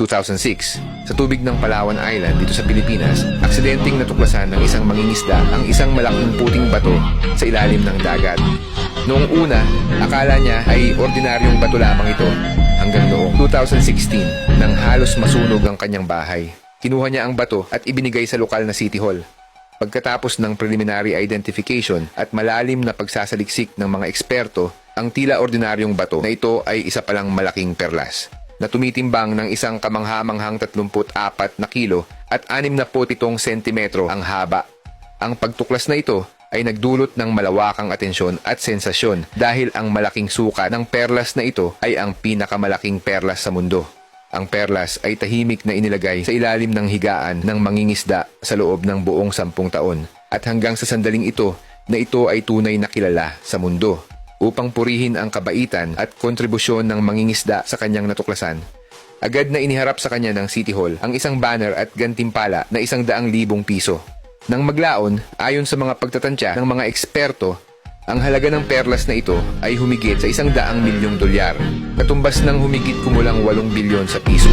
2006, sa tubig ng Palawan Island dito sa Pilipinas, aksidenteng natuklasan ng isang mangingisda ang isang malaking puting bato sa ilalim ng dagat. Noong una, akala niya ay ordinaryong bato lamang ito hanggang noong 2016 nang halos masunog ang kanyang bahay. Kinuha niya ang bato at ibinigay sa lokal na City Hall. Pagkatapos ng preliminary identification at malalim na pagsasaliksik ng mga eksperto, ang tila ordinaryong bato na ito ay isa palang malaking perlas na tumitimbang ng isang kamanghamanghang 34 na kilo at 67 sentimetro ang haba. Ang pagtuklas na ito ay nagdulot ng malawakang atensyon at sensasyon dahil ang malaking sukat ng perlas na ito ay ang pinakamalaking perlas sa mundo. Ang perlas ay tahimik na inilagay sa ilalim ng higaan ng mangingisda sa loob ng buong 10 taon at hanggang sa sandaling ito na ito ay tunay na kilala sa mundo. Upang purihin ang kabaitan at kontribusyon ng mangingisda sa kanyang natuklasan, agad na iniharap sa kanya ng City Hall ang isang banner at gantimpala na 100,000 piso. Nang maglaon, ayon sa mga pagtatantya ng mga eksperto, ang halaga ng perlas na ito ay humigit sa 100 milyong dolyar, katumbas ng humigit kumulang 8 bilyon sa piso.